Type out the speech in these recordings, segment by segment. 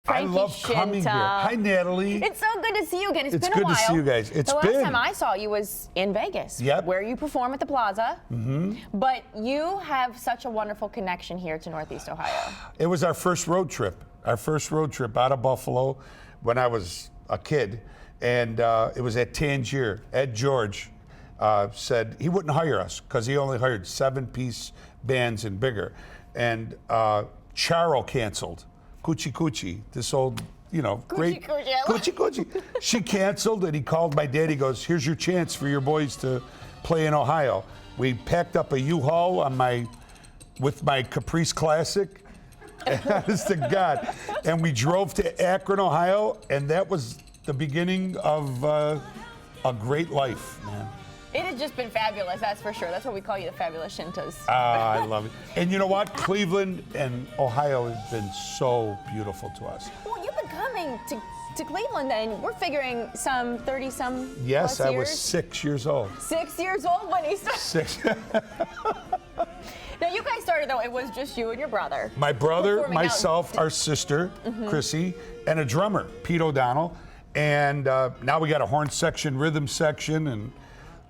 Frankie I love coming here. Shinta. Hi, Natalie. It's so good to see you again. It's been a good while. to see you guys. The last time I saw you was in Vegas, where you perform at the Plaza. Mm-hmm. But you have such a wonderful connection here to Northeast Ohio. It was our first road trip. Our first road trip out of Buffalo when I was a kid. And it was at Tangier. Ed George said he wouldn't hire us because he only hired 7-piece bands and bigger. And Charo canceled. Coochie Coochie, this old, great Coochie Coochie. She canceled, and he called my dad. He goes, "Here's your chance for your boys to play in Ohio." We packed up a U-Haul with my Caprice Classic, honest to God, and we drove to Akron, Ohio, and that was the beginning of a great life, man. It has just been fabulous, that's for sure. That's what we call you, the Fabulous Shintas. I love it. And you know what? Cleveland and Ohio has been so beautiful to us. Well, you've been coming to Cleveland then. We're figuring some 30-some Yes, plus I years. was 6 years old. 6 years old when he started. 6. Now, you guys started, though, it was just you and your brother. My brother, performing myself, our sister, Chrissy, and a drummer, Pete O'Donnell. And now we got a horn section, rhythm section, and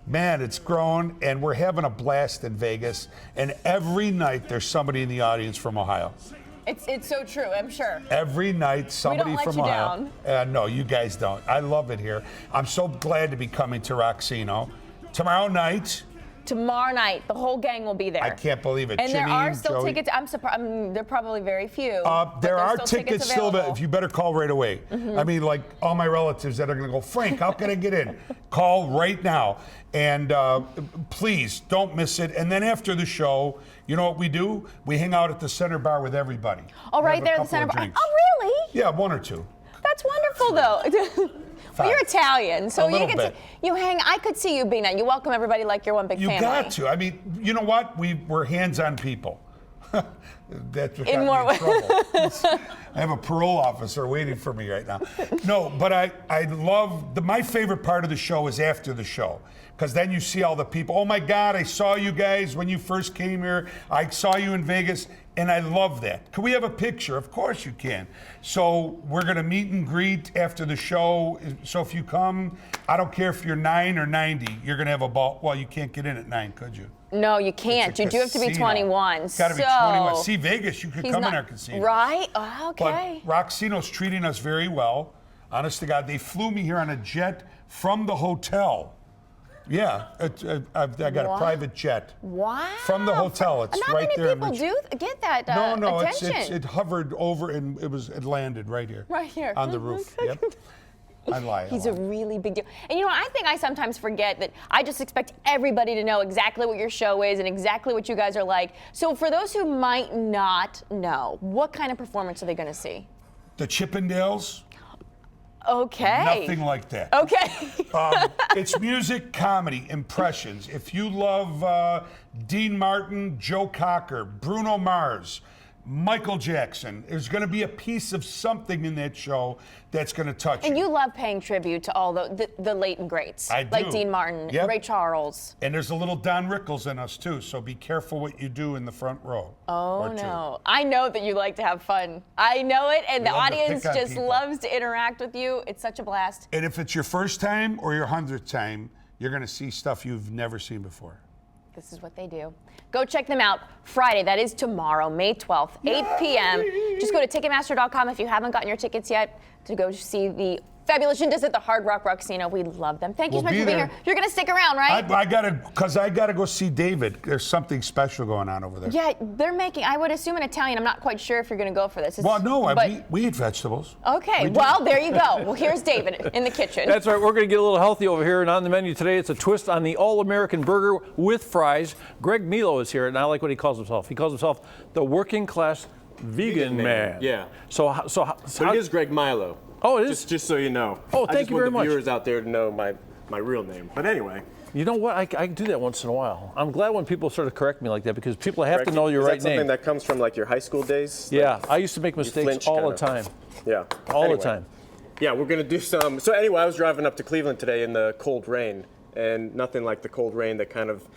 man, it's grown, and we're having a blast in Vegas. And every night there's somebody in the audience from Ohio. It's so true, I'm sure. Every night somebody from Ohio. No, you guys don't. I love it here. I'm so glad to be coming to Roxino. Tomorrow night, the whole gang will be there. I can't believe it. And Janine, there are still Joey. tickets. I'm surprised. There are probably very few. There are tickets still available. if you better call right away. I mean, like all my relatives that are going to go, Frank, how can I get in? Call right now. And please don't miss it. And then after the show, you know what we do? We hang out at the center bar with everybody. Oh, right there at the center bar. Oh, really? Yeah, 1 or 2. That's wonderful, though. Well, you're Italian, so you get you hang. I could see you being that. You welcome everybody like you're one big family. You got to. I mean, you know what? we're hands-on people. That's what in got more me in trouble. I have a parole officer waiting for me right now. No, but I love my favorite part of the show is after the show. Because then you see all the people. Oh my God, I saw you guys when you first came here. I saw you in Vegas, and I love that. Can we have a picture? Of course you can. So we're gonna meet and greet after the show. So if you come, I don't care if you're 9 or 90, you're gonna have a ball. Well, you can't get in at 9, could you? No, you can't. You do have to be 21. Got to be 21. See, Vegas, you could come in our casino. Right? Oh, okay. But Roxino's treating us very well. Honest to God, they flew me here on a jet from the hotel. Yeah, I've got a private jet. Wow. From the hotel. It's right there. Not many people do get that no, attention. it hovered over and it landed right here. Right here. On the roof. Yep. I lie. He's a really big deal. And you know, I think I sometimes forget that I just expect everybody to know exactly what your show is and exactly what you guys are like. So for those who might not know, what kind of performance are they going to see? The Chippendales. Okay. Nothing like that. Okay. It's music, comedy, impressions. If you love Dean Martin, Joe Cocker, Bruno Mars, Michael Jackson, there's going to be a piece of something in that show that's going to touch you. And you love paying tribute to all the late and greats. I do. Like Dean Martin, Ray Charles. And there's a little Don Rickles in us, too, so be careful what you do in the front row. Oh, no. I know that you like to have fun. I know it, and the audience just loves to interact with you. It's such a blast. And if it's your first time or your 100th time, you're going to see stuff you've never seen before. This is what they do. Go check them out Friday. That is tomorrow, May 12th, 8 p.m. Just go to Ticketmaster.com if you haven't gotten your tickets yet to go see the Fabulous Shintas at the Hard Rock Roxino. We love them. Thank you so much for being here. You're going to stick around, right? I gotta go see David. There's something special going on over there. Yeah, they're making, I would assume an Italian. I'm not quite sure if you're going to go for this. Well, no, we eat vegetables. Okay, well, there you go. Well, here's David in the kitchen. That's right. We're going to get a little healthy over here. And on the menu today, it's a twist on the All-American Burger with fries. Greg Milo is here, and I like what he calls himself. He calls himself the working class vegan man. Yeah. So it is Greg Milo. Oh, it is? Just so you know. Oh, thank you very much. I just want the viewers out there to know my real name. But anyway. You know what? I do that once in a while. I'm glad when people sort of correct me like that because people have to know your right name. Is that something that comes from like your high school days? Yeah, I used to make mistakes all the time. Yeah. All the time. Yeah, we're going to do some. So anyway, I was driving up to Cleveland today in the cold rain, and nothing like the cold rain that kind of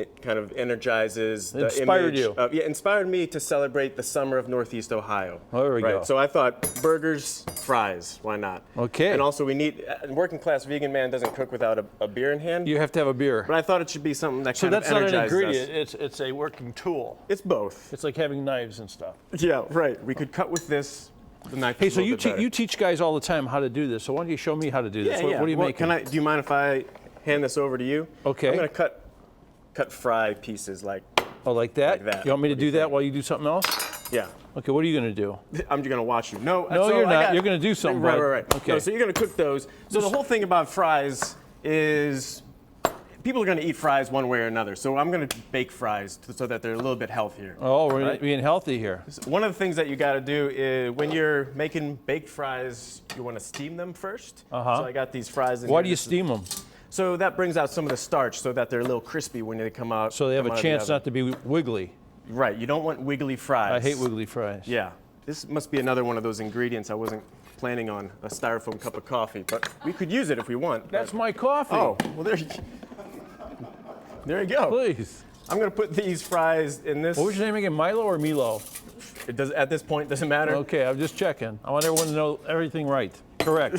it kind of energizes the Inspired image. you. Yeah, inspired me to celebrate the summer of Northeast Ohio. Oh, there we go. So I thought burgers, fries, why not? Okay. And also we need, a working class vegan man doesn't cook without a beer in hand. You have to have a beer. But I thought it should be something that So kind of that's not an energizes ingredient. us. It's a working tool. It's both. It's like having knives and stuff. Yeah, right. We could cut with this. The knife Hey, is a so little bit better. you teach guys all the time how to do this. So why don't you show me how to do this? Yeah, What yeah. are you Well, making? do you mind if I hand this over to you? Okay. I'm gonna cut fry pieces like. Oh, like that? Like that. You want me to What do you do that think? while you do something else? Yeah. Okay, what are you going to do? I'm just gonna watch you. No, No, so you're I not. You're gonna do something, Right, bud. right, right. Okay. No, so you're gonna cook those. So the whole thing about fries is people are gonna eat fries one way or another. So I'm gonna bake fries so that they're a little bit healthier. Oh, we're Right. being healthy here. One of the things that you got to do is when you're making baked fries, you want to steam them first. Uh-huh. So I got these fries in Why here. do you This is- steam them? So that brings out some of the starch so that they're a little crispy when they come out. So they have come a out of the chance oven. not to be wiggly. Right, you don't want wiggly fries. I hate wiggly fries. Yeah, this must be another one of those ingredients I wasn't planning on, a styrofoam cup of coffee, but we could use it if we want. That's my coffee. Oh, well there you go. Please. I'm gonna put these fries in this. What was your name again? Milo or Milo? It does at this point doesn't matter. Okay, I'm just checking. I want everyone to know everything right. Correct.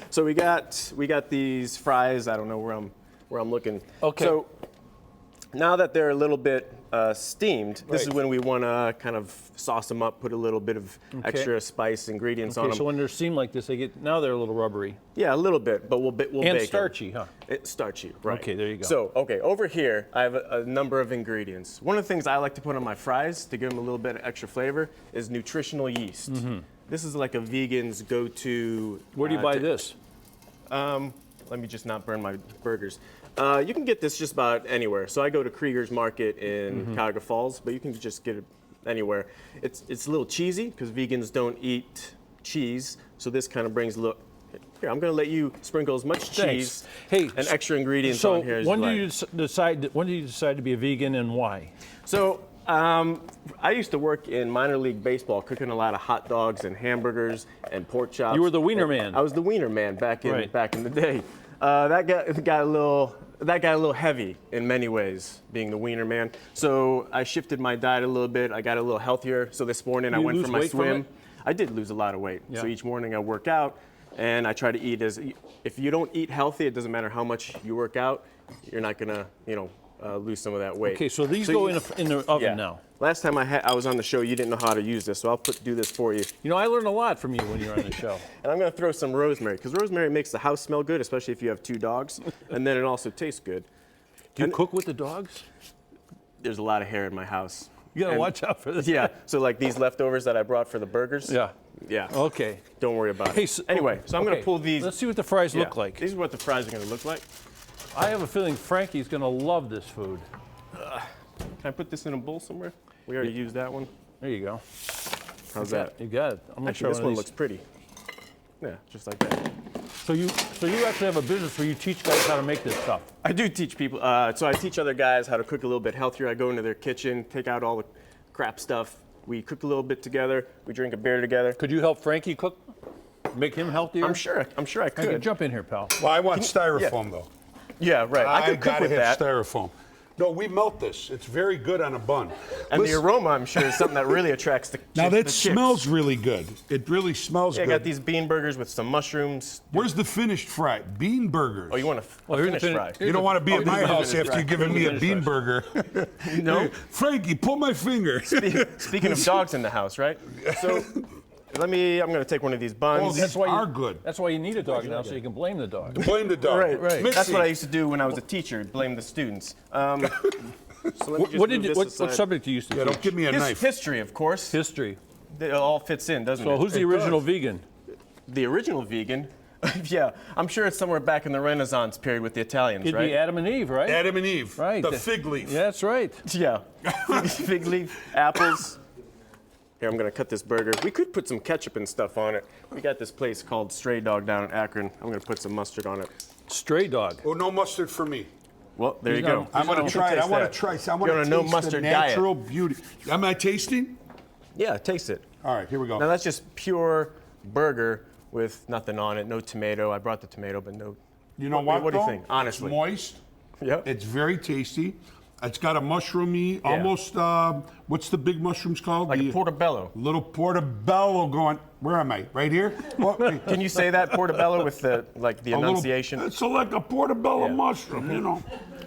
So we got these fries. I don't know where I'm looking. Okay. So now that they're a little bit steamed, this is Right. when we want to kind of sauce them up, put a little bit of extra spice ingredients on Okay, them. so when they're steamed like this, now they're a little rubbery. Yeah, a little bit, but we'll And bake 'em. starchy, huh? It's starchy, right. Okay, there you go. So, okay, over here, I have a number of ingredients. One of the things I like to put on my fries to give them a little bit of extra flavor is nutritional yeast. This is like a vegan's go-to. Where do you buy this? Let me just not burn my burgers. You can get this just about anywhere. So I go to Krieger's Market in Cuyahoga Falls, but you can just get it anywhere. It's a little cheesy because vegans don't eat cheese, so this kind of brings a little. Here, I'm going to let you sprinkle as much cheese Hey, and extra ingredients So on here as when you did like. you decide? When did you decide to be a vegan and why? So I used to work in minor league baseball, cooking a lot of hot dogs and hamburgers and pork chops. You were the wiener And man. I was the wiener man back in Right. back in the day. That got a little heavy in many ways, being the wiener man. So I shifted my diet a little bit. I got a little healthier. So this morning I You went lose for my weight from swim. it? I did lose a lot of weight. So Yeah. each morning I work out, and I try to eat if you don't eat healthy, it doesn't matter how much you work out, you're not gonna lose some of that weight. Okay, so these go in the oven Yeah. now. Last time I was on the show, you didn't know how to use this, so I'll do this for you. You know, I learned a lot from you when you were on the show. And I'm gonna throw some rosemary, because rosemary makes the house smell good, especially if you have 2 dogs, and then it also tastes good. Do you And- cook with the dogs? There's a lot of hair in my house. You gotta And- watch out for this. Yeah, so like these leftovers that I brought for the burgers. Yeah. Yeah. Okay. Don't worry about Hey, it. so- Anyway, so I'm okay, gonna pull these. Let's see what the fries yeah, look like. These are what the fries are gonna look like. I have a feeling Frankie's gonna love this food. Can I put this in a bowl somewhere? We already used that one. There you go. How's that? You got it. I'm gonna Actually, try this one one of looks these. pretty. Yeah, just like that. So you actually have a business where you teach guys how to make this stuff. I do teach people. So I teach other guys how to cook a little bit healthier. I go into their kitchen, take out all the crap stuff. We cook a little bit together. We drink a beer together. Could you help Frankie cook? Make him healthier? I'm sure I Frankie, could. jump in here, pal. Well, I want styrofoam though. Yeah, right. I could cook gotta with have that. styrofoam. No, we melt this. It's very good on a bun. And Listen, the aroma, I'm sure, is something that really attracts the now the that chicks. smells really good. It really smells Yeah, I good. got these bean burgers with some mushrooms. Where's the finished fry? Bean burgers. Oh, you want a here's the finished fin- fry? You don't want to be at this my is the house finished after you've fry. given me a Finished bean fry. burger. No. Frankie, pull my finger. Speaking of dogs in the house, right? So I'm going to take one of these buns. Oh, That's why are good. That's why you need a dog now, so you can blame the dog. Blame the dog. Right. Right. That's Missy. what I used to do when I was a teacher, blame the students. So let me just What move did you, this what aside. subject do you used to Yeah, teach? don't give me a knife. History, of course. History. It all fits in, doesn't So it? who's the It original does. vegan? The original vegan? Yeah, I'm sure it's somewhere back in the Renaissance period with the Italians, It'd right? be Adam and Eve, right? Adam and Eve. Right. The fig leaf. Yeah, that's right. Yeah. Fig leaf, apples. Here, I'm gonna cut this burger. We could put some ketchup and stuff on it. We got this place called Stray Dog down in Akron. I'm gonna put some mustard on it. Stray dog. Oh, no mustard for me. Well, there you not- go. I'm going You to can try it. I taste want that. to try. I You're want on to a no taste mustard the diet. natural beauty. Am I tasting? Yeah, taste it. All right, here we go. Now that's just pure burger with nothing on it, no tomato. I brought the tomato, but no. You know what what? do you though? think, honestly? It's moist. Yep. It's very tasty. It's got a mushroomy, almost, what's the big mushrooms called? Like a portobello. Little portobello going, where am I? Right here? Can you say that portobello with the enunciation? It's like a portobello mushroom, you know.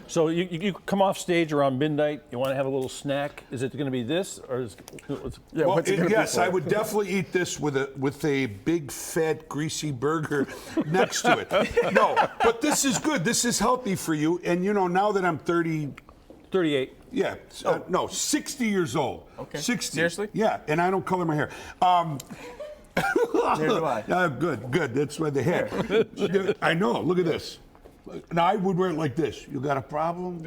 So you come off stage around midnight. You want to have a little snack. Is it going to be this or is Yeah, Well, what's it gonna be yes, for? I would definitely eat this with a big, fat, greasy burger next to it. No, but this is good. This is healthy for you. And you know, now that I'm 30, 38? yeah, no, 60 years old. Okay. 60. Seriously? Yeah, and I don't color my hair. Neither do I. Good. That's why the hair. I know. Look at this. Now I would wear it like this. You got a problem?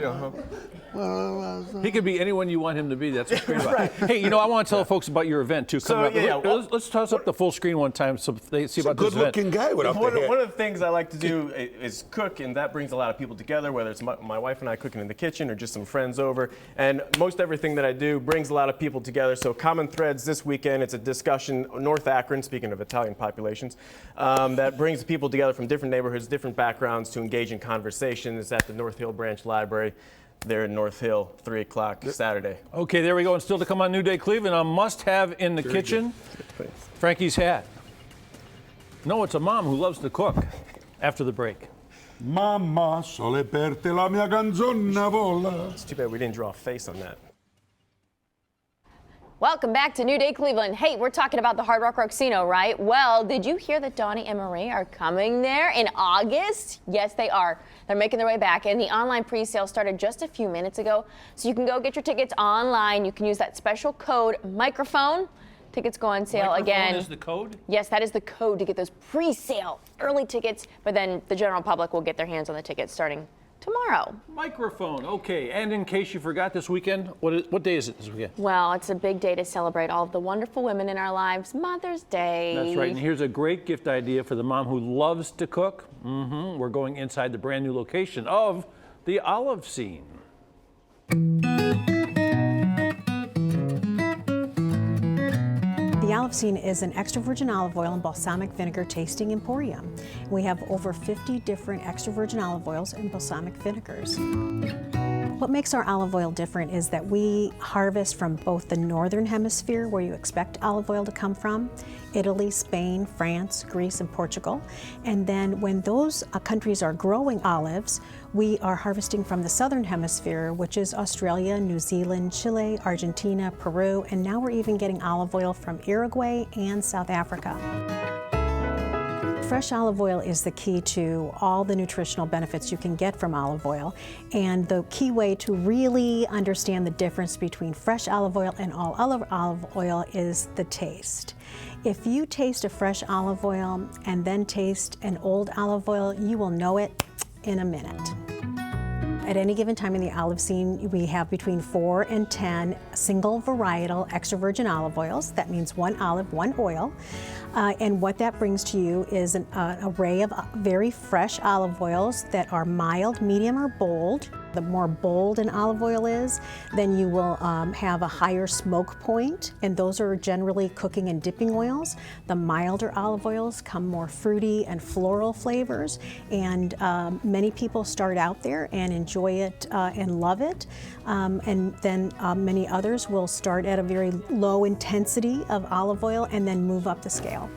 He could be anyone you want him to be. That's what's great about it. Hey, you know, I want to tell folks about your event too. Coming up. Let's toss up the full screen one time so they see about this event. Good-looking guy without the hair. One of the things I like to do is cook, and that brings a lot of people together, whether it's my wife and I cooking in the kitchen or just some friends over. And most everything that I do brings a lot of people together. So common threads this weekend, it's a discussion, North Akron, speaking of Italian populations, that brings people together from different neighborhoods, different backgrounds to engage in conversation. It's at the North Hill Branch Library. There in North Hill, 3 o'clock Saturday. Okay, there we go. And still to come on New Day Cleveland, a must-have in the kitchen, Frankie's hat. No, it's a mom who loves to cook. After the break. Mamma, sole per te la mia canzone vola. It's too bad we didn't draw a face on that. Welcome back to New Day Cleveland. Hey, we're talking about the Hard Rock Casino, right? Well, did you hear that Donnie and Marie are coming there in August? Yes, they are. They're making their way back, and the online pre-sale started just a few minutes ago. So you can go get your tickets online. You can use that special code microphone. Tickets go on sale again. Is the code? Yes, that is the code to get those pre-sale early tickets, but then the general public will get their hands on the tickets starting tomorrow. Microphone, okay. And in case you forgot this weekend, what day is it this weekend? Well, it's a big day to celebrate all of the wonderful women in our lives, Mother's Day. That's right, and here's a great gift idea for the mom who loves to cook. We're going inside the brand new location of the Olive Scene. The Olive Scene is an extra virgin olive oil and balsamic vinegar tasting emporium. We have over 50 different extra virgin olive oils and balsamic vinegars. What makes our olive oil different is that we harvest from both the northern hemisphere, where you expect olive oil to come from, Italy, Spain, France, Greece, and Portugal. And then when those countries are growing olives, we are harvesting from the southern hemisphere, which is Australia, New Zealand, Chile, Argentina, Peru, and now we're even getting olive oil from Uruguay and South Africa. Fresh olive oil is the key to all the nutritional benefits you can get from olive oil, and the key way to really understand the difference between fresh olive oil and all other olive oil is the taste. If you taste a fresh olive oil and then taste an old olive oil, you will know it in a minute. At any given time in the Olive Scene, we have between 4 and 10 single varietal extra virgin olive oils. That means one olive, one oil. And what that brings to you is an array of very fresh olive oils that are mild, medium, or bold. The more bold an olive oil is, then you will have a higher smoke point, and those are generally cooking and dipping oils. The milder olive oils come more fruity and floral flavors, and many people start out there and enjoy it and love it. And then many others will start at a very low intensity of olive oil and then move up the scale.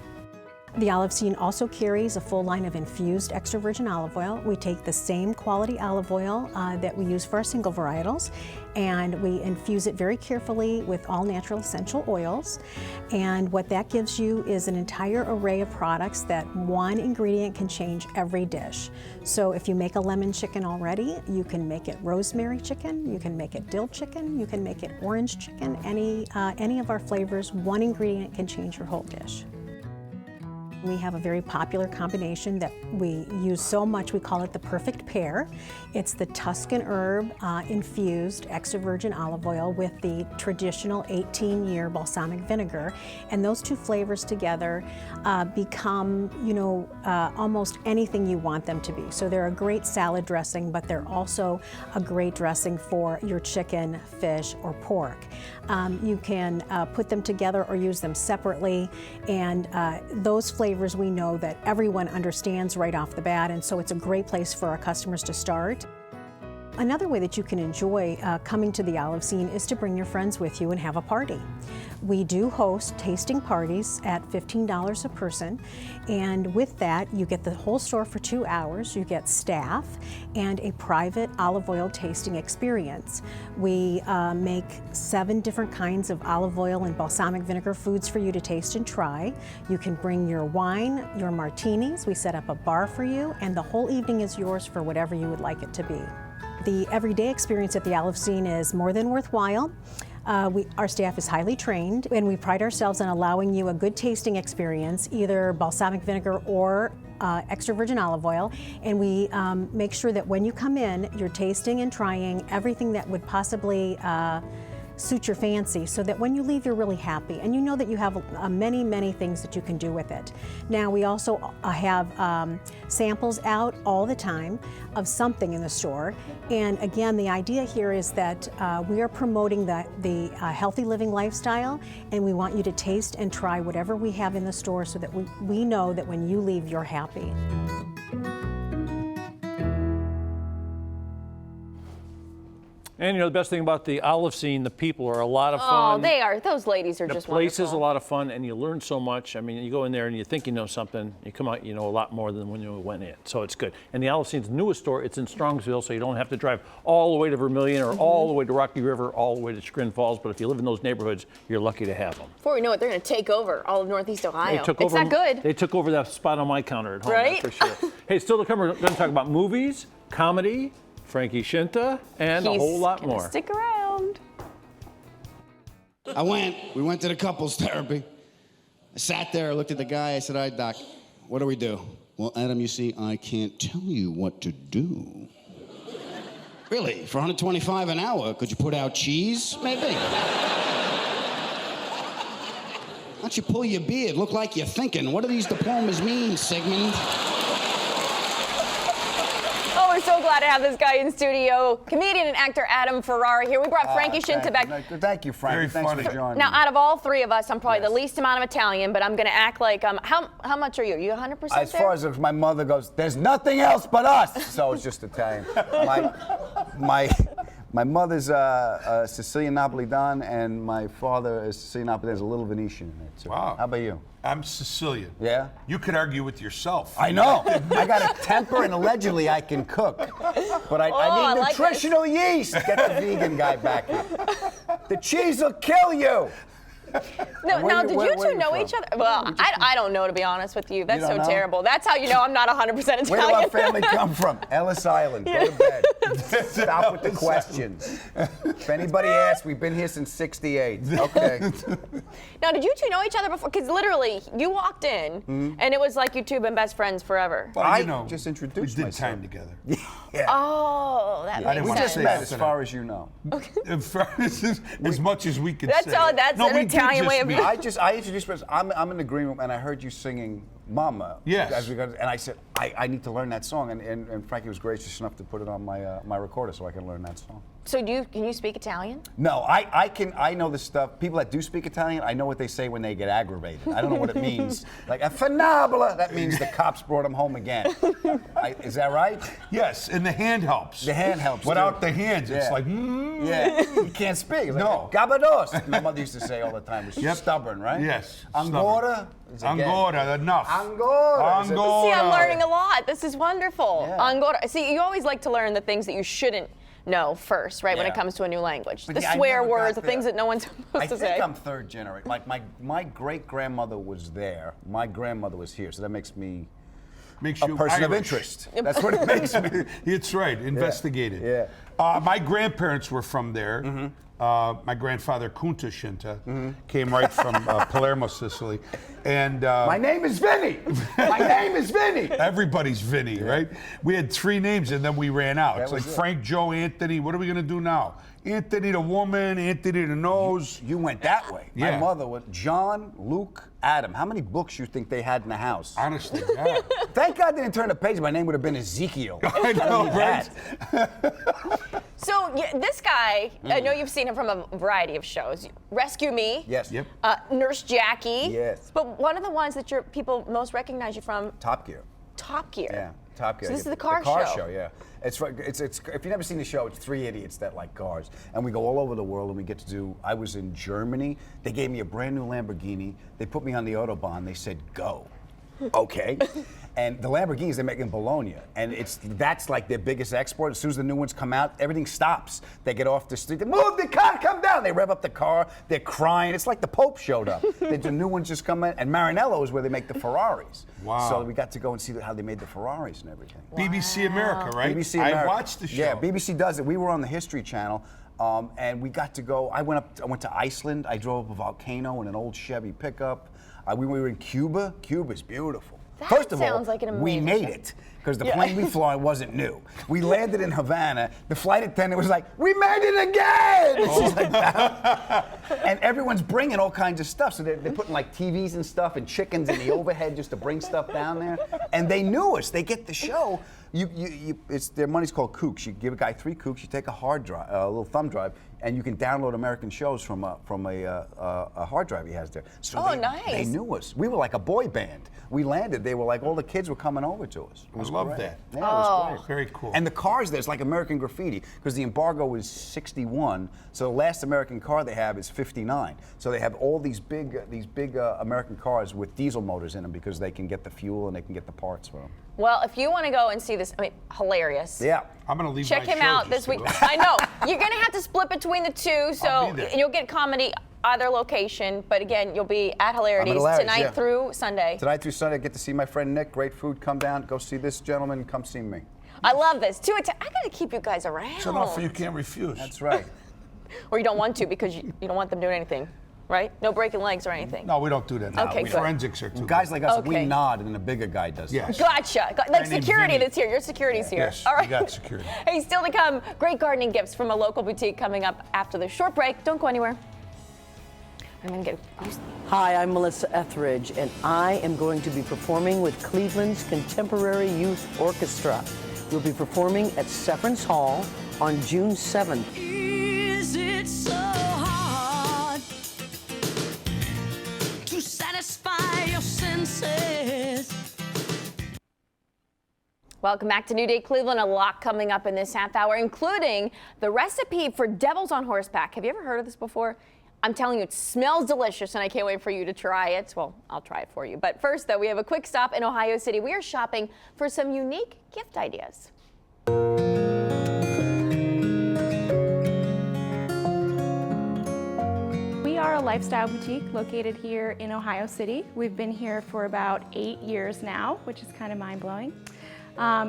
The Olive Scene also carries a full line of infused extra virgin olive oil. We take the same quality olive oil that we use for our single varietals, and we infuse it very carefully with all natural essential oils. And what that gives you is an entire array of products that one ingredient can change every dish. So if you make a lemon chicken already, you can make it rosemary chicken, you can make it dill chicken, you can make it orange chicken. Any of our flavors, one ingredient can change your whole dish. We have a very popular combination that we use so much, we call it the perfect pair. It's the Tuscan herb infused extra virgin olive oil with the traditional 18-year balsamic vinegar. And those two flavors together become, almost anything you want them to be. So they're a great salad dressing, but they're also a great dressing for your chicken, fish, or pork. You can put them together or use them separately, and those flavors we know that everyone understands right off the bat, and so it's a great place for our customers to start. Another way that you can enjoy coming to the olive scene is to bring your friends with you and have a party. We do host tasting parties at $15 a person, and with that you get the whole store for 2 hours. You get staff and a private olive oil tasting experience. We make 7 different kinds of olive oil and balsamic vinegar foods for you to taste and try. You can bring your wine, your martinis. We set up a bar for you, and the whole evening is yours for whatever you would like it to be. The everyday experience at the olive scene is more than worthwhile. Our staff is highly trained, and we pride ourselves on allowing you a good tasting experience, either balsamic vinegar or extra virgin olive oil. And we make sure that when you come in, you're tasting and trying everything that would possibly suit your fancy, so that when you leave you're really happy and you know that you have many things that you can do with it. Now we also have samples out all the time of something in the store, and again the idea here is that we are promoting the healthy living lifestyle, and we want you to taste and try whatever we have in the store so that we know that when you leave you're happy. And you know, the best thing about the olive scene, the people are a lot of fun. Oh, they are. Those ladies are The just place wonderful. is a lot of fun, and you learn so much. I mean, you go in there and you think you know something, you come out, you know a lot more than when you went in. So it's good. And the olive scene's newest store, it's in Strongsville, so you don't have to drive all the way to Vermilion or all the way to Rocky River, all the way to Chagrin Falls. But if you live in those neighborhoods, you're lucky to have them. Before we know it, they're going to take over all of Northeast Ohio. They took It's over, that good. They took over that spot on my counter at home, Right? that's for sure. Hey, still to come, we're going to talk about movies, comedy, Frankie Shinta, and a whole lot gonna more. Stick around. We went to the couples therapy. I sat there, I looked at the guy, I said, all right, doc, what do we do? Well, Adam, you see, I can't tell you what to do. Really, for $125 an hour, could you put out cheese? Maybe. Why don't you pull your beard, look like you're thinking? What do these diplomas mean, Sigmund? Oh, we're so glad to have this guy in studio. Comedian and actor Adam Ferrara here. We brought Frankie Shinta back. Thank you, Frankie. Very Thanks funny. for joining Now, me. out of all three of us, I'm probably the least amount of Italian, but I'm going to act like, how much are you? You 100% As there? far as my mother goes, there's nothing else but us. So it's just Italian. My mother's Sicilian Napolitan, and my father is Sicilian Napolitan. There's a little Venetian in it. So Wow. How about you? I'm Sicilian. Yeah? You could argue with yourself. I know. I got a temper, and allegedly I can cook. But I I need like nutritional yeast. Get the vegan guy back here. The cheese will kill you. No, Where now, you- did where- you where two you know from? each other? Well, I don't know, to be honest with you. That's don't so know? terrible. That's how you know I'm not 100% Italian. Where do our family come from? Ellis Island. Go to bed. Stop with the questions. If anybody asks, we've been here since '68. Okay. Now, did you two know each other before? Because literally, you walked in, and it was like you two have been best friends forever. Well, I you know, just introduced we did myself. time together. Yeah. Oh, that I makes didn't We wanna just sense. say met, that. as far as you know. As much as we could That's say. all- that's an we did Italian just way of- meet. I introduced myself. I'm in the green room, and I heard you singing "Mama." Yes. As we got, and I said, I need to learn that song, and Frankie was gracious enough to put it on my recorder so I can learn that song. So can you speak Italian? No, I know the stuff. People that do speak Italian, I know what they say when they get aggravated. I don't know what it means. Like a fanabula, that means the cops brought him home again. Is that right? Yes, and the hand helps. The hand helps. Without too. the hands, it's Yeah. like, Yeah, you can't speak. It's No. like, Gabados. My mother used to say all the time. She's Yep. stubborn, right? Yes, Angora. is again. Angora, enough. Angora. is a- Angora. See, I'm learning a lot. This is wonderful. Yeah. Angora. See, you always like to learn the things that you shouldn't know first, right? When it Yeah. comes to a new language. But The yeah, I swear never got words, the there. things that no one's supposed I to think say. I'm third generation. Like my great grandmother was there. My grandmother was here, so that makes me Makes a you person of Irish. interest. That's what it makes me. It's right. Investigate it. Yeah. My grandparents were from there. My grandfather, Kunta Shinta, came right from Palermo, Sicily. And My name is Vinny. My name is Vinny. everybody's Vinny, right? We had 3 names and then we ran out. It's like was it. Frank, Joe, Anthony. What are we going to do now? Anthony the woman, Anthony the nose. You went that way. My Yeah. mother was John, Luke, Adam. How many books you think they had in the house? Honestly, yeah. Thank God they didn't turn the page. My name would have been Ezekiel. I know, need right? So this guy, I know you've seen him from a variety of shows. Rescue Me. Yes. Yep. Nurse Jackie. Yes. But one of the ones that people most recognize you from, Top Gear. Top Gear. Yeah, Top Gear. So this is the car car show. Yeah, it's if you've never seen the show, it's three idiots that like cars, and we go all over the world, and we get to do. I was in Germany. They gave me a brand new Lamborghini. They put me on the Autobahn. They said go. Okay. And the Lamborghinis they make in Bologna, and that's like their biggest export. As soon as the new ones come out, everything stops. They get off the street, they move the car, come down. They rev up the car, they're crying. It's like the Pope showed up. The new ones just come in, and Maranello is where they make the Ferraris. Wow. So we got to go and see how they made the Ferraris and everything. BBC America, right? BBC America. I watched the show. Yeah, BBC does it. We were on the History Channel. And we got to go. I went to Iceland. I drove up a volcano in an old Chevy pickup. We were in Cuba. Cuba's beautiful. That First of sounds all, like an we amazing made show. it because the plane we flew on wasn't new. We landed in Havana. The flight attendant was like, "We made it again!" She's like that. And everyone's bringing all kinds of stuff. So they're putting like TVs and stuff and chickens in the overhead just to bring stuff down there. And they knew us. They get the show. Their money's called kooks. You give a guy 3 kooks. You take a hard drive, a little thumb drive, and you can download American shows from a hard drive he has there. So nice. They knew us. We were like a boy band. We landed. They were like all the kids were coming over to us. It was I love great. that. Yeah, it was great. Very cool. And the cars there's like American graffiti because the embargo was 61. So the last American car they have is 59. So they have all these big American cars with diesel motors in them because they can get the fuel and they can get the parts for them. Well, if you want to go and see this, I mean, hilarious. Yeah. I'm going to leave Check my him show out just this to week. go. I know. You're going to have to split between the two, so I'll be there. you'll get comedy either location. But again, you'll be at Hilarities Hilarities, tonight yeah. through Sunday. Tonight through Sunday, I get to see my friend Nick. Great food. Come down, go see this gentleman, come see me. I love this. I got to keep you guys around. It's an offer you can't refuse. That's right. Or you don't want to because you don't want them doing anything, right? No breaking legs or anything. No, we don't do that. Okay, good. Forensics are too Guys good. like us, we Okay. nod, and then a bigger guy does. Yes. Gotcha. Like name's security Vinny. that's here. Your security's here. Yes, All right. we got security. Hey, still to come, great gardening gifts from a local boutique coming up after the short break. Don't go anywhere. I'm going to get Hi, I'm Melissa Etheridge, and I am going to be performing with Cleveland's Contemporary Youth Orchestra. We'll be performing at Severance Hall on June 7th. Is it so hard to satisfy your senses? Welcome back to New Day Cleveland. A lot coming up in this half hour, including the recipe for Devils on Horseback. Have you ever heard of this before? I'm telling you, it smells delicious, and I can't wait for you to try it. Well, I'll try it for you. But first, though, we have a quick stop in Ohio City. We are shopping for some unique gift ideas. We are a lifestyle boutique located here in Ohio City. We've been here for about 8 years now, which is kind of mind-blowing.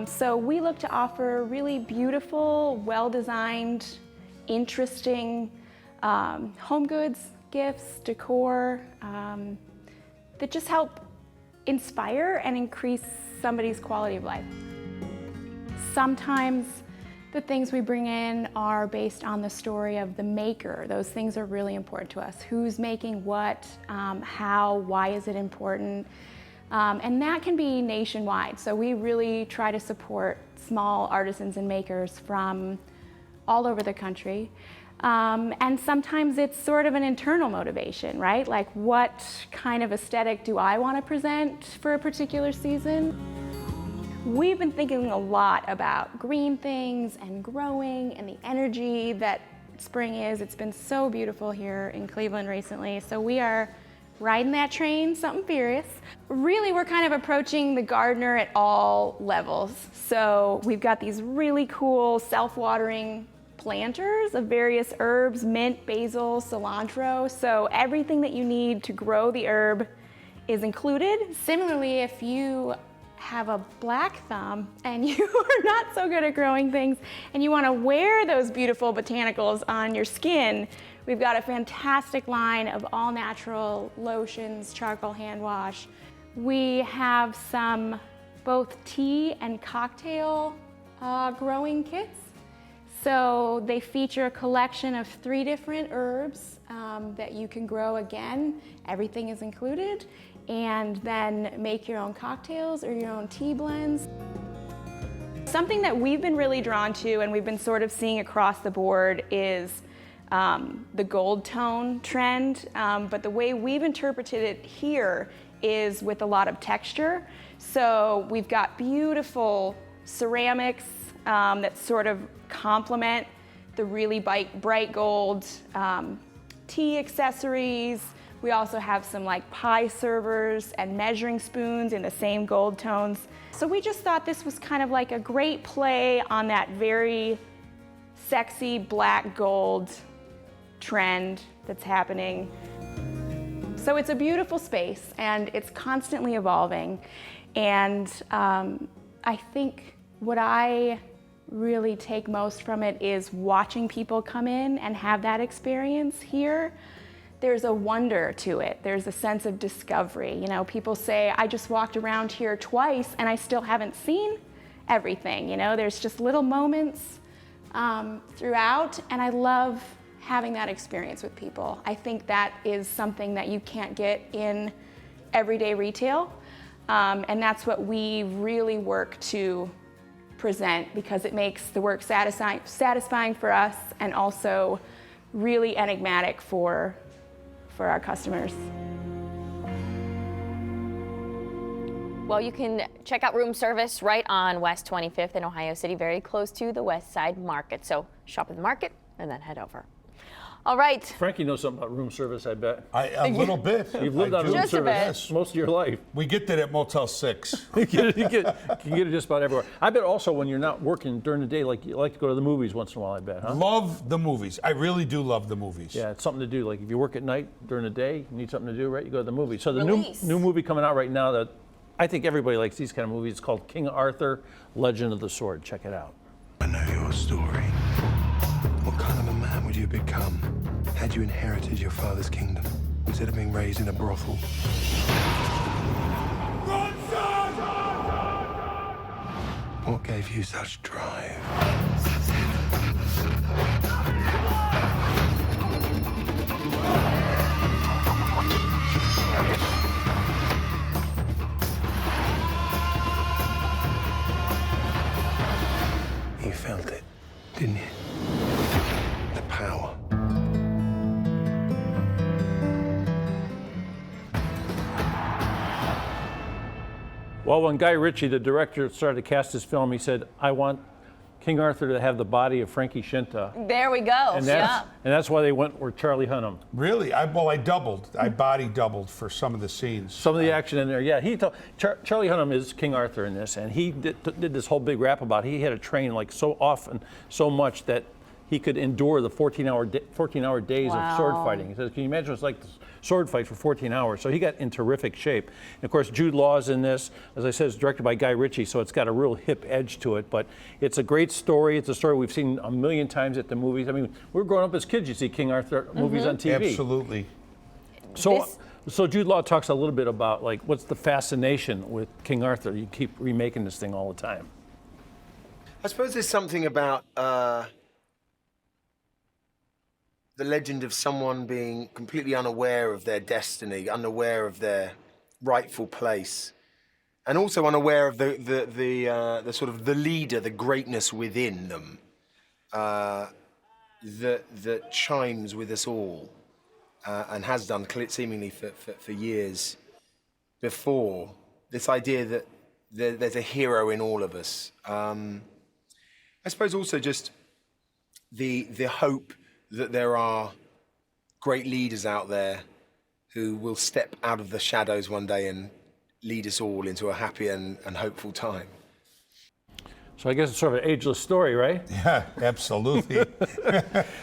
So we look to offer really beautiful, well-designed, interesting home goods, gifts, decor that just help inspire and increase somebody's quality of life. Sometimes the things we bring in are based on the story of the maker. Those things are really important to us. Who's making what, how, why is it important? And that can be nationwide. So we really try to support small artisans and makers from all over the country. And sometimes it's sort of an internal motivation, right? Like, what kind of aesthetic do I want to present for a particular season? We've been thinking a lot about green things and growing and the energy that spring is. It's been so beautiful here in Cleveland recently. So we are riding that train, something furious. Really, we're kind of approaching the gardener at all levels. So we've got these really cool self-watering planters of various herbs, mint, basil, cilantro. So everything that you need to grow the herb is included. Similarly, if you have a black thumb and you are not so good at growing things and you want to wear those beautiful botanicals on your skin, we've got a fantastic line of all natural lotions, charcoal hand wash. We have some both tea and cocktail growing kits. So they feature a collection of 3 different herbs that you can grow again. Everything is included. And then make your own cocktails or your own tea blends. Something that we've been really drawn to and we've been sort of seeing across the board is the gold tone trend. But the way we've interpreted it here is with a lot of texture. So we've got beautiful ceramics that sort of complement the really bright gold tea accessories. We also have some like pie servers and measuring spoons in the same gold tones. So we just thought this was kind of like a great play on that very sexy black gold trend that's happening. So it's a beautiful space and it's constantly evolving. And I think what I really take most from it is watching people come in and have that experience here. There's a wonder to it. There's a sense of discovery. You know, people say, I just walked around here twice and I still haven't seen everything. You know, there's just little moments throughout, and I love having that experience with people. I think that is something that you can't get in everyday retail, and that's what we really work to present, because it makes the work satisfying for us and also really enigmatic for our customers. Well, you can check out room service right on West 25th in Ohio City, very close to the West Side Market. So shop at the market and then head over. All right. Frankie knows something about room service, I bet. A little bit. You've lived on room Just a service bit. most of your life. We get that at Motel 6. You can get it just about everywhere. I bet also when you're not working during the day, like you like to go to the movies once in a while, I bet, huh? Love the movies. I really do love the movies. Yeah, it's something to do. Like if you work at night during the day, you need something to do, right? You go to the movies. So the Release. new movie coming out right now that I think everybody likes these kind of movies. It's called King Arthur, Legend of the Sword. Check it out. I know your story. What kind of a man would you become had you inherited your father's kingdom instead of being raised in a brothel? What gave you such drive? You felt it, didn't you? The power. Well, when Guy Ritchie, the director, started to cast this film, he said, I want King Arthur to have the body of Frankie Shinta. There we go. And Yeah. that's why they went with Charlie Hunnam. Really? I doubled. I body doubled for some of the scenes. Some of the action in there, yeah. Charlie Hunnam is King Arthur in this, and he did this whole big rap about it. He had to train like so often, so much that he could endure the 14-hour days of sword fighting. He says, can you imagine it's like sword fight for 14 hours? So he got in terrific shape. And of course, Jude Law is in this. As I said, it's directed by Guy Ritchie, so it's got a real hip edge to it. But it's a great story. It's a story we've seen a million times at the movies. I mean, we were growing up as kids, you see King Arthur movies on TV. Absolutely. So Jude Law talks a little bit about like what's the fascination with King Arthur. You keep remaking this thing all the time. I suppose there's something about the legend of someone being completely unaware of their destiny, unaware of their rightful place, and also unaware of the sort of the leader, the greatness within them, that chimes with us all, and has done seemingly for years before. This idea that there's a hero in all of us. I suppose also just the hope that there are great leaders out there who will step out of the shadows one day and lead us all into a happy and hopeful time. So I guess it's sort of an ageless story, right? Yeah, absolutely.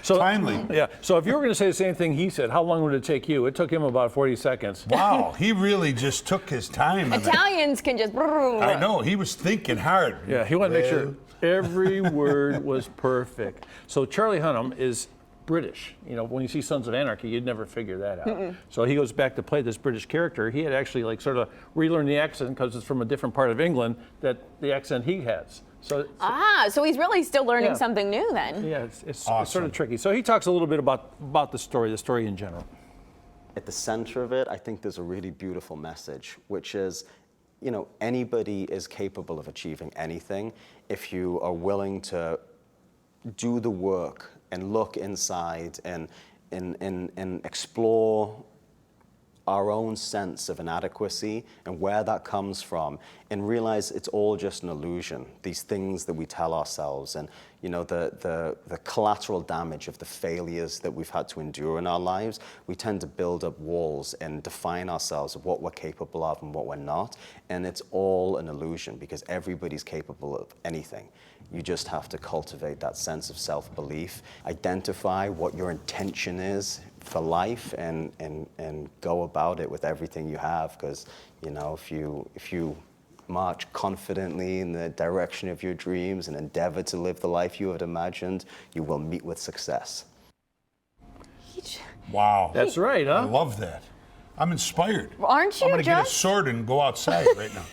Timely. Yeah. So if you were going to say the same thing he said, how long would it take you? It took him about 40 seconds. Wow, he really just took his time. Italians can just. I know, he was thinking hard. Yeah, he wanted to make sure every word was perfect. So Charlie Hunnam is British. You know, when you see Sons of Anarchy, you'd never figure that out. So he goes back to play this British character. He had actually like sort of relearned the accent because it's from a different part of England that the accent he has. So he's really still learning something new then. Yeah, it's sort of tricky. So he talks a little bit about the story in general. At the center of it, I think there's a really beautiful message, which is, you know, anybody is capable of achieving anything if you are willing to do the work and look inside and explore our own sense of inadequacy and where that comes from, and realize it's all just an illusion, these things that we tell ourselves, and the collateral damage of the failures that we've had to endure in our lives. We tend to build up walls and define ourselves of what we're capable of and what we're not, and it's all an illusion because everybody's capable of anything. You just have to cultivate that sense of self-belief, identify what your intention is for life, and go about it with everything you have. Because if you march confidently in the direction of your dreams and endeavor to live the life you had imagined, you will meet with success. Wow. That's right, huh? I love that. I'm inspired. Aren't you, I'm going to get a Josh? sword and go outside right now.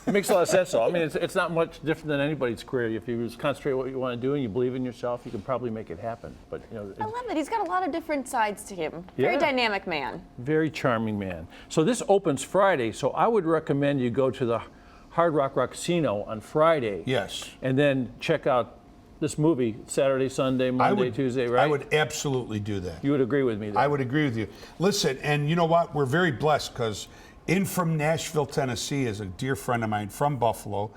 It makes a lot of sense, though. I mean, it's not much different than anybody's career. If you just concentrate on what you want to do and you believe in yourself, you can probably make it happen. But I love that. He's got a lot of different sides to him. Very Yeah. dynamic man. Very charming man. So this opens Friday, so I would recommend you go to the Hard Rock Casino on Friday. Yes. And then check out this movie Saturday, Sunday, Monday, Tuesday, right? I would absolutely do that. You would agree with me there. I would agree with you. Listen, and you know what? We're very blessed because in from Nashville, Tennessee is a dear friend of mine from Buffalo.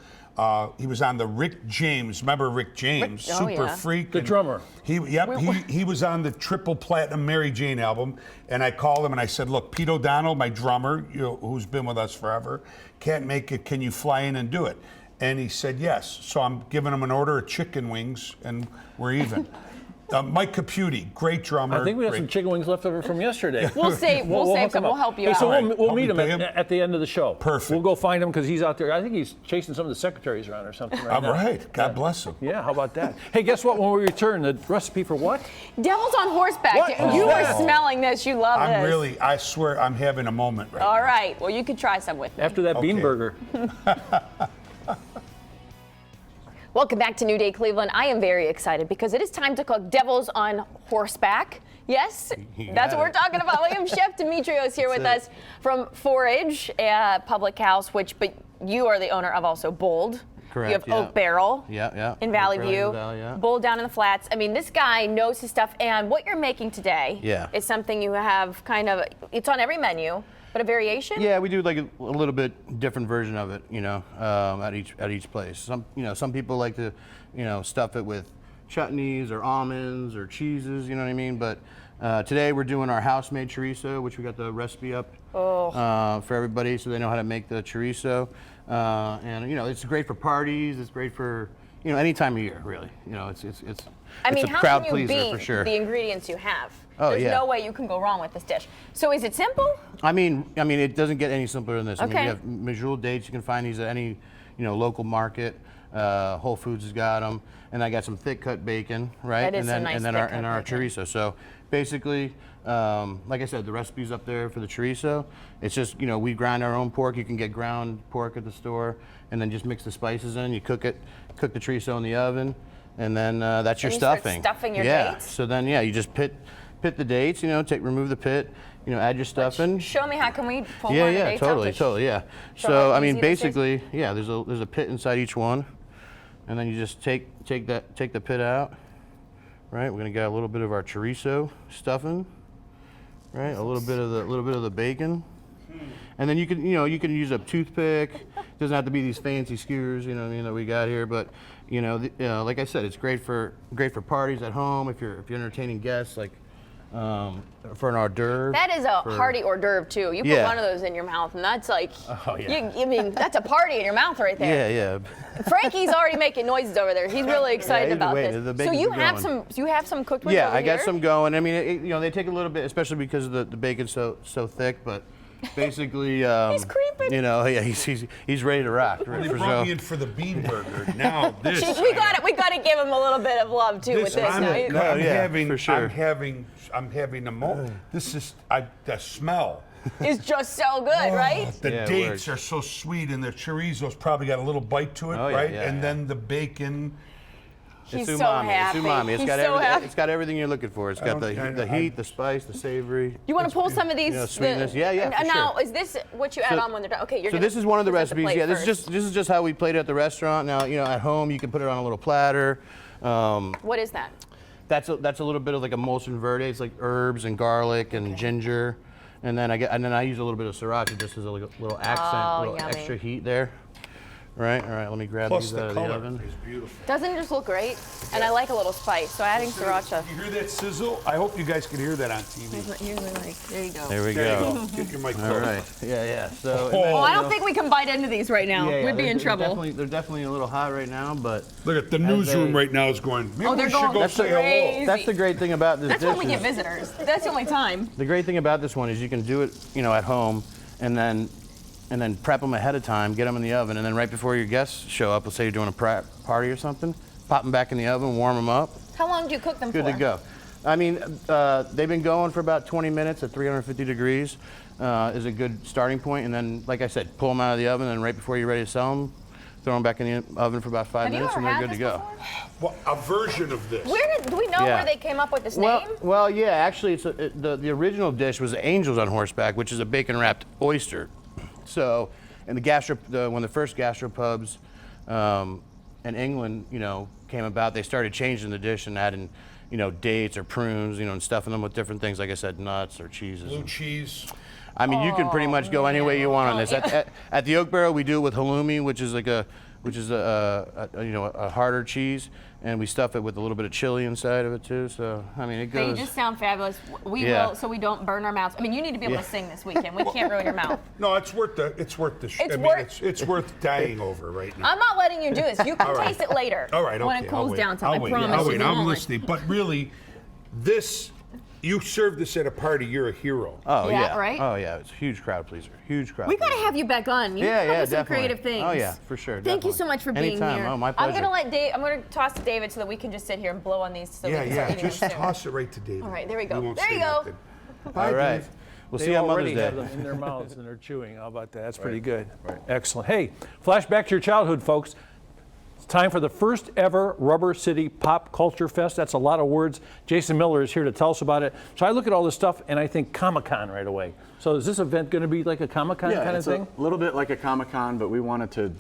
He was on the Rick James. Remember Rick James? Super freak. The drummer. He was on the triple platinum Mary Jane album. And I called him and I said, look, Pete O'Donnell, my drummer, who's been with us forever, can't make it. Can you fly in and do it? And he said yes. So I'm giving him an order of chicken wings and we're even. Mike Caputi, great drummer. I think we have some chicken wings left over from yesterday. We'll save some. We'll help you out. So Right. we'll meet him at the end of the show. Perfect. We'll go find him because he's out there. I think he's chasing some of the secretaries around or something right now. All right. God bless him. Yeah, how about that? Hey, guess what? When we return, the recipe for what? Devils on horseback. What? You Oh. were smelling this. You love this. I swear, I'm having a moment right All now. right. Well, you could try some with me. After that bean Okay. burger. Welcome back to New Day Cleveland. I am very excited because it is time to cook Devils on horseback. Yes, that's what we're talking about. We have Chef Demetrios here with us from Forage Public House, but you are the owner of also Bold. Correct. You have yeah. Oak Barrel Yeah. in Valley Oak Barrel View, in the Valley, yeah. Bold down in the Flats. I mean, this guy knows his stuff, and what you're making today is something you have it's on every menu. But a variation? Yeah, we do like a little bit different version of it, at each place. Some people like to, stuff it with chutneys or almonds or cheeses, you know what I mean? But today we're doing our house-made chorizo, which we got the recipe up for everybody so they know how to make the chorizo. And it's great for parties. It's great for any time of year, really. It's I mean, a how crowd can you pleaser beat for sure. the ingredients you have? Oh, There's yeah. no way you can go wrong with this dish. So is it simple? I mean, it doesn't get any simpler than this. I mean, Okay. you have medjool dates. You can find these at any, local market. Whole Foods has got them, and I got some thick cut bacon, right? That is and then some nice and then thick cut our bacon. chorizo. So basically, like I said, the recipe's up there for the chorizo. It's just we grind our own pork. You can get ground pork at the store, and then just mix the spices in. You cook the chorizo in the oven, and then that's your And you start stuffing. stuffing your yeah. dates? So then you just pit the dates. Remove the pit. Add your stuffing. Show me how can we pull Yeah, one of the yeah, dates out totally, to totally, yeah. show So how I mean, easy this is? basically, yeah, there's a pit inside each one, and then you just take the pit out, right? We're gonna get a little bit of our chorizo stuffing, right? A little bit of the bacon, and then you can use a toothpick. It doesn't have to be these fancy skewers, that we got here, but like I said, it's great for parties at home if you're entertaining guests, like. For an hors d'oeuvre. That is a hearty hors d'oeuvre too. You put Yeah. one of those in your mouth, and that's like, Oh, yeah. I mean, that's a party in your mouth right there. Yeah. Frankie's already making noises over there. He's really excited he's about waiting. The this. So bacon's you have going. some cooked ones Yeah, over I got here? some going. I mean, they take a little bit, especially because of the bacon's so thick. But basically, He's creeping. Yeah, he's ready to rock. They Ready for brought me show. in for the bean burger. Now this. We got to give him a little bit of love too with this. I'm, Now, I'm yeah, having, for sure. I'm having a moment. This is the smell. it's just so good, right? The Yeah, dates word. are so sweet, and the chorizo's probably got a little bite to it, Oh, yeah, right? yeah, and yeah. then the bacon. He's It's so umami. happy. It's umami. He's so happy. It's got everything you're looking for. It's got the heat, the spice, the savory. You want to pull some of these? sweetness. Yeah, and for now, sure. is this what you add on when they're done? Okay, you're So gonna this is one of the present recipes. plate Yeah, this first. is just how we played it at the restaurant. Now, at home you can put it on a little platter. What is that? That's a little bit of like emulsion verde. It's like herbs and garlic and ginger, And then I use a little bit of sriracha just as a little accent, little yummy. extra heat there. Right, all right, let me grab Plus these the out of the color oven. is beautiful. Doesn't it just look great? And I like a little spice, so adding sriracha. You hear that sizzle? I hope you guys can hear that on TV. Here's my mic. There you go. There we There go. you go. Get your mic All close. right, yeah. So, Oh, I don't think we can bite into these right now. yeah, We'd be in trouble. They're definitely a little hot right now, but Look at the newsroom right now is going. Maybe they're we should going go say hello. crazy. that's the great thing about this That's dish. when we get visitors. That's the only time. The great thing about this one is you can do it, at home, and then prep them ahead of time, get them in the oven, and then right before your guests show up, let's say you're doing a party or something, pop them back in the oven, warm them up, How long do you cook them good for? to go. I mean, they've been going for about 20 minutes at 350 degrees is a good starting point, and then, like I said, pull them out of the oven, and right before you're ready to sell them, throw them back in the oven for about 5 Have you minutes, ever and they're had good to this go. before? Well, a version of this. Do we know Yeah. where they came up with this Well, name? well, yeah, actually, the original dish was Angels on Horseback, which is a bacon-wrapped oyster. So, and when the first gastropubs in England, came about, they started changing the dish and adding, dates or prunes, and stuffing them with different things, like I said, nuts or cheeses. Blue cheese. I mean, you can pretty much go any way you want on this. At the Oak Barrel, we do it with halloumi, which is a harder cheese, and we stuff it with a little bit of chili inside of it too. So I mean, it They goes. just sound fabulous. We Yeah. will, so we don't burn our mouths. I mean, you need to be able to sing this weekend. We can't ruin your mouth. No, it's worth the. It's worth dying over right now. I'm not letting you do this. You can taste it later. All right, when okay, it cools I'll down wait. some. I I'll wait. promise I'll you. wait. you I'm won't. listening. But really, you serve this at a party, you're a hero. Oh Yeah, yeah, right? Oh yeah, it's a huge crowd pleaser. Huge crowd. We got to pleaser. have you back on. You Yeah, come up yeah, with some definitely. creative things. Oh yeah, for sure. Thank you definitely. so much for being Anytime. here. Oh, my I'm pleasure. gonna toss to David so that we can just sit here and blow on these. So we can start eating Just them soon. toss it right to David. All right, there we go. We won't There say you go. nothing. All right. We'll see you on Mother's already Day. have them in their mouths and they're chewing. How about that? That's pretty good. Right. Excellent. Hey, flash back to your childhood, folks. It's time for the first ever Rubber City Pop Culture Fest. That's a lot of words. Jason Miller is here to tell us about it. So I look at all this stuff and I think Comic-Con right away. So is this event going to be like a Comic-Con kind of thing? A little bit like a Comic-Con, but we wanted to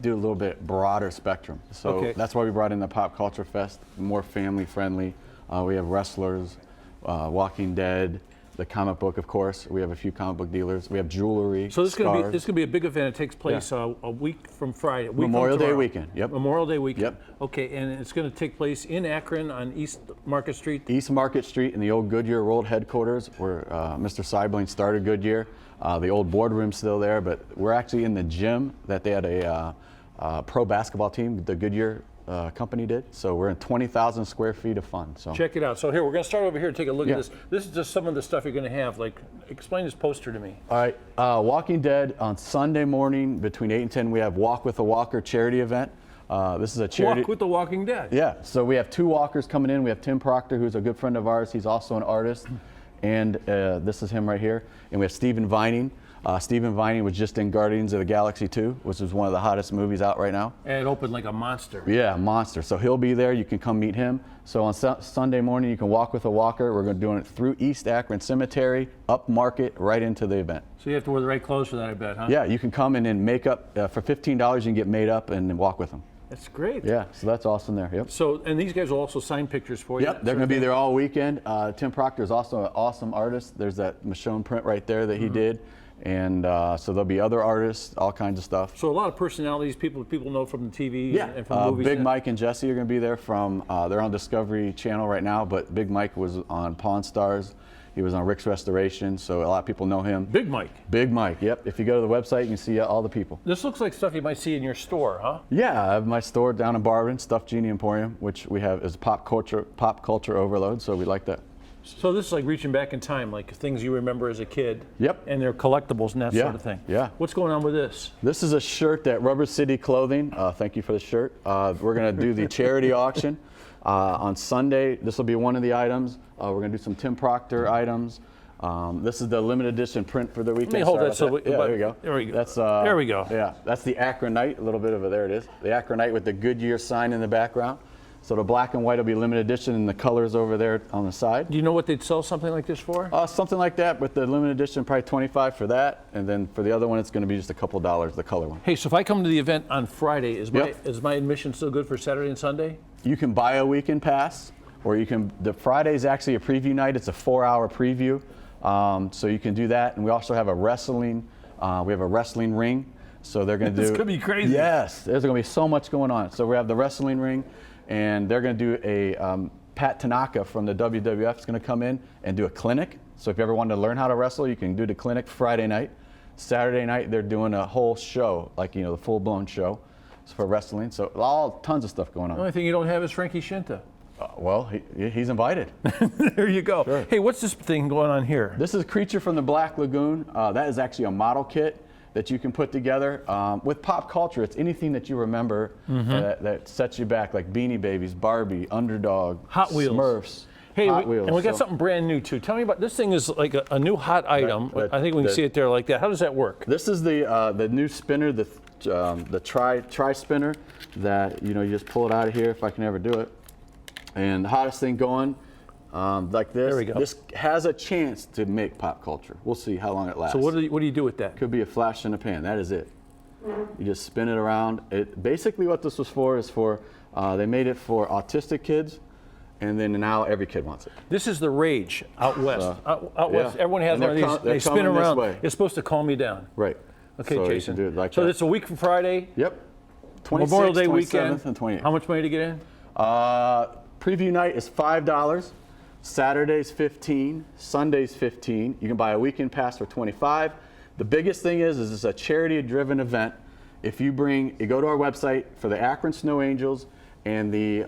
do a little bit broader spectrum. So that's why we brought in the Pop Culture Fest, more family friendly. We have wrestlers, Walking Dead, the comic book, of course. We have a few comic book dealers. We have jewelry. So this is going scarves. to be a big event. It takes place a week from Friday. A week from Memorial Day tomorrow. weekend. Yep. Memorial Day weekend. Yep. Okay, and it's going to take place in Akron on East Market Street. East Market Street in the old Goodyear World headquarters, where Mr. Seibling started Goodyear. The old boardroom's still there, but we're actually in the gym that they had a pro basketball team, the Goodyear company did. So we're in 20,000 square feet of fun. So Check it out. So here, we're going to start over here and take a look Yeah. at this. This is just some of the stuff you're going to have. Like, explain this poster to me. All right, Walking Dead on Sunday morning between 8 and 10, we have Walk with a Walker charity event. This is a charity. Walk with the Walking Dead. Yeah, so we have two walkers coming in. We have Tim Proctor, who's a good friend of ours. He's also an artist. And this is him right here. And we have Stephen Vining. Stephen Vining was just in Guardians of the Galaxy 2, which is one of the hottest movies out right now. And it opened like a monster. Yeah, monster. So he'll be there. You can come meet him. So on Sunday morning, you can walk with a walker. We're going to do it through East Akron Cemetery, up Market, right into the event. So you have to wear the right clothes for that, I bet, huh? Yeah, you can come in and make up. For $15, you can get made up and walk with them. That's great. Yeah, so that's awesome there. Yep. So, and these guys will also sign pictures for you. Yep, they're going to be there all weekend. Tim Proctor is also an awesome artist. There's that Michonne print right there that he did. And so there'll be other artists, all kinds of stuff. So a lot of personalities, people know from the TV and from movies. Big Mike and Jesse are going to be there from, they're on Discovery Channel right now, but Big Mike was on Pawn Stars. He was on Rick's Restoration, so a lot of people know him. Big Mike? Big Mike, yep. If you go to the website, you can see all the people. This looks like stuff you might see in your store, huh? Yeah, I have my store down in Barberton, Stuffed Genie Emporium, which we have is pop culture overload, so we like that. So this is like reaching back in time, like things you remember as a kid. Yep. And they're collectibles and that sort of thing. Yeah. What's going on with this? This is a shirt at Rubber City Clothing. Thank you for the shirt. We're going to do the charity auction on Sunday. This will be one of the items. We're going to do some Tim Proctor items. This is the limited edition print for the weekend. Let me hold Sorry that. So about that. Yeah, there we go. There we go. That's there we go. Yeah, that's the Akronite. A little bit of it. There it is. The Akronite with the Goodyear sign in the background. So the black and white will be limited edition, and the colors over there on the side. Do you know what they'd sell something like this for? Something like that, with the limited edition, probably $25 for that, and then for the other one, it's going to be just a couple dollars, the color one. Hey, so if I come to the event on Friday, is my admission still good for Saturday and Sunday? You can buy a weekend pass, or you can. The Friday is actually a preview night. It's a 4-hour preview. So you can do that, and we also have a wrestling. We have a wrestling ring. So they're going to do. This could be crazy. Yes, there's going to be so much going on. So we have the wrestling ring, and they're going to do a Pat Tanaka from the WWF is going to come in and do a clinic. So if you ever wanted to learn how to wrestle, you can do the clinic Friday night. Saturday night they're doing a whole show, like the full-blown show for wrestling. So tons of stuff going on. The only thing you don't have is Frankie Shinta. Well, he's invited. There you go. Sure. Hey, what's this thing going on here? This is Creature from the Black Lagoon. That is actually a model kit that you can put together. With pop culture, it's anything that you remember that sets you back, like Beanie Babies, Barbie, Underdog, Hot Wheels. Smurfs. Hey, Hot Wheels. and we got something brand new too. Tell me about this thing. Is like a new hot item. I think we can see it there like that. How does that work? This is the new spinner, the tri spinner that you just pull it out of here if I can ever do it. And the hottest thing going, like this. There we go. This has a chance to make pop culture. We'll see how long it lasts. So what do you do with that? Could be a flash in the pan. That is it. You just spin it around. Basically what this was for is they made it for autistic kids, and then now every kid wants it. This is the rage out west. Out west, everyone has And one of these. They spin coming this around. way. It's supposed to calm you down. Right. Okay, So you Jason. can do it like so that. it's a week from Friday. Yep. 26th, Memorial Day 27th, weekend. and 28th. How much money to get in? Preview night is $5. Saturday's $15. Sunday's $15. You can buy a weekend pass for $25. The biggest thing is it's a charity-driven event. If you go to our website for the Akron Snow Angels and the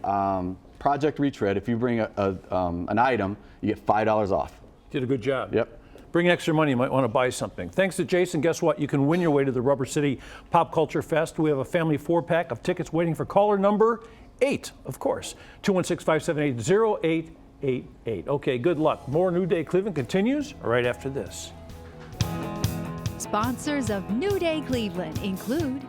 Project Retread. If you bring an item, you get $5 off. Did a good job. Yep. Bring extra money, you might want to buy something. Thanks to Jason, guess what? You can win your way to the Rubber City Pop Culture Fest. We have a family 4-pack of tickets waiting for caller number 8, of course. 216-578-0888. Okay, good luck. More New Day Cleveland continues right after this. Sponsors of New Day Cleveland include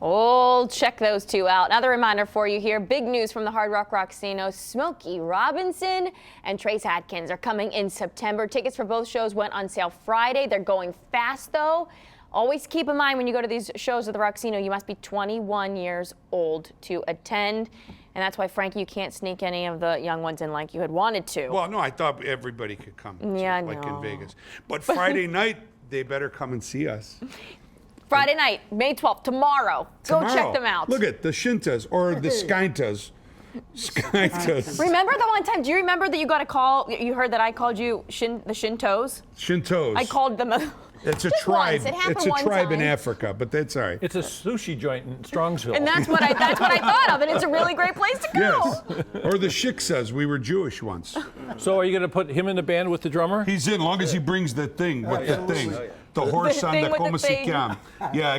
Oh, check those two out. Another reminder for you here. Big news from the Hard Rock Rocksino. Smokey Robinson and Trace Adkins are coming in September. Tickets for both shows went on sale Friday. They're going fast, though. Always keep in mind when you go to these shows at the Rocksino, you must be 21 years old to attend. And that's why, Frankie, you can't sneak any of the young ones in like you had wanted to. Well, no, I thought everybody could come. Yeah, like no. in Vegas. But Friday night, they better come and see us. Friday night, May 12th, tomorrow. Go check them out. Look at the Shintas or the Skyntas. Skyntas. Remember the one time, do you remember that you got a call, you heard that I called you the Shintos? Shintos. I called them It's a just tribe. once. It happened It's a one tribe in time. Africa, but that's all right. It's a sushi joint in Strongsville. And that's what I thought of, and it's a really great place to go. Yes. Or the Shiksas. We were Jewish once. So are you going to put him in the band with the drummer? He's in, long as he brings the thing with the thing. The horse on thing the with the como se thing. llama. Yeah,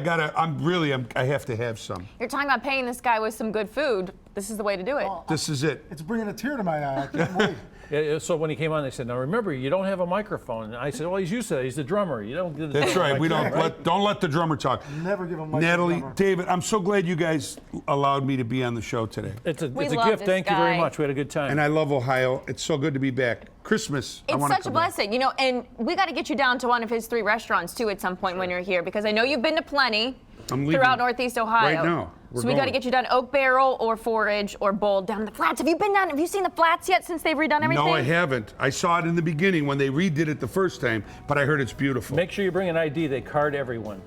I have to have some. You're talking about paying this guy with some good food. This is the way to do it. This is it. It's bringing a tear to my eye. I can't wait. Yeah, so when he came on, they said, "Now remember, you don't have a microphone." And I said, "Well, he's used to that. He's the drummer. You don't get." That's right. We don't right? don't let the drummer talk. Never give him my Natalie, drummer. David, I'm so glad you guys allowed me to be on the show today. It's a We gift. love this Thank you very guy. much. We had a good time. And I love Ohio. It's so good to be back. Christmas. I It's wanna such a come back. blessing, and we got to get you down to one of his 3 restaurants too at some point when you're here, because I know you've been to plenty I'm leaving throughout Northeast Ohio. right now. We're So we got to going. get you down Oak Barrel or Forage or Bold down the Flats. Have you been down? Have you seen the Flats yet since they've redone everything? No, I haven't. I saw it in the beginning when they redid it the first time, but I heard it's beautiful. Make sure you bring an ID. They card everyone.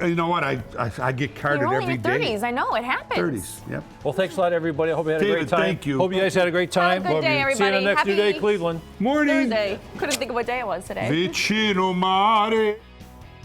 You know what? I get carded You're only every in your day. 30s. I know it happens. 30s. Yep. Well, thanks a lot, everybody. I hope you had a David, great time. thank you. Hope you guys had a great time. Have a good day, everybody. See you in the next New Day Happy Cleveland. Morning. Thursday. Couldn't think of what day it was today. Vicino mare.